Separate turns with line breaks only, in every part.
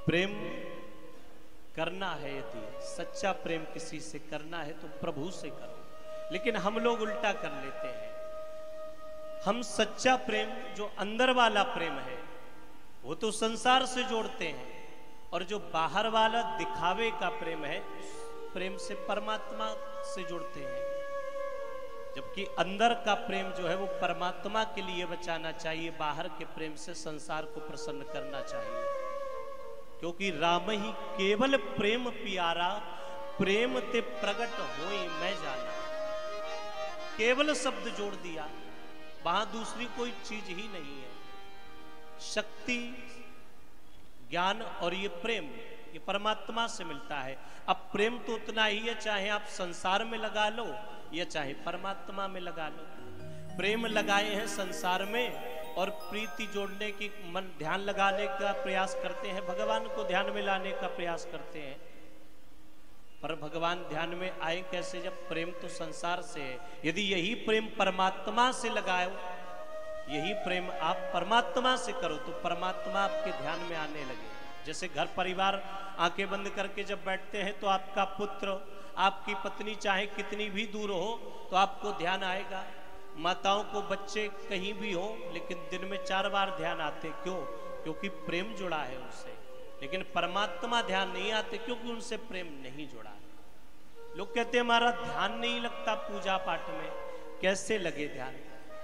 प्रेम करना है, यदि सच्चा प्रेम किसी से करना है तो प्रभु से करो। लेकिन हम लोग उल्टा कर लेते हैं। हम सच्चा प्रेम जो अंदर वाला प्रेम है वो तो संसार से जोड़ते हैं, और जो बाहर वाला दिखावे का प्रेम है उस प्रेम से परमात्मा से जोड़ते हैं। जबकि अंदर का प्रेम जो है वो परमात्मा के लिए बचाना चाहिए, बाहर के प्रेम से संसार को प्रसन्न करना चाहिए। क्योंकि राम ही केवल प्रेम प्यारा, प्रेम ते प्रगट होई मैं जाना। केवल शब्द जोड़ दिया, वहां दूसरी कोई चीज ही नहीं है। शक्ति, ज्ञान और ये प्रेम, ये परमात्मा से मिलता है। अब प्रेम तो उतना ही है, चाहे आप संसार में लगा लो या चाहे परमात्मा में लगा लो। प्रेम लगाए हैं संसार में और प्रीति जोड़ने की मन ध्यान लगाने का प्रयास करते हैं, भगवान को ध्यान में लाने का प्रयास करते हैं। पर भगवान ध्यान में आए कैसे, जब प्रेम तो संसार से है। यदि यही प्रेम परमात्मा से लगाओ, यही प्रेम आप परमात्मा से करो तो परमात्मा आपके ध्यान में आने लगे। जैसे घर परिवार आंखें बंद करके जब बैठते हैं तो आपका पुत्र, आपकी पत्नी चाहे कितनी भी दूर हो तो आपको ध्यान आएगा। माताओं को बच्चे कहीं भी हो लेकिन दिन में 4 बार ध्यान आते, क्यों? क्योंकि प्रेम जुड़ा है उनसे। लेकिन परमात्मा ध्यान नहीं आते क्योंकि उनसे प्रेम नहीं जुड़ा। लोग कहते हैं हमारा ध्यान नहीं लगता पूजा पाठ में। कैसे लगे ध्यान?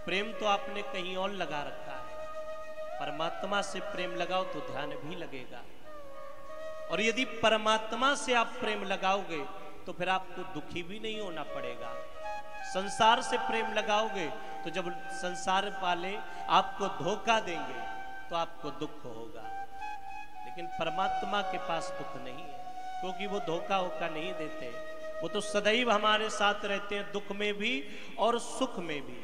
प्रेम तो आपने कहीं और लगा रखा है। परमात्मा से प्रेम लगाओ तो ध्यान भी लगेगा। और यदि परमात्मा से आप प्रेम लगाओगे तो फिर आपको दुखी भी नहीं होना पड़ेगा। संसार से प्रेम लगाओगे तो जब संसार वाले आपको धोखा देंगे तो आपको दुख होगा। लेकिन परमात्मा के पास दुख नहीं है, क्योंकि वो धोखा होका नहीं देते। वो तो सदैव हमारे साथ रहते हैं, दुख में भी और सुख में भी।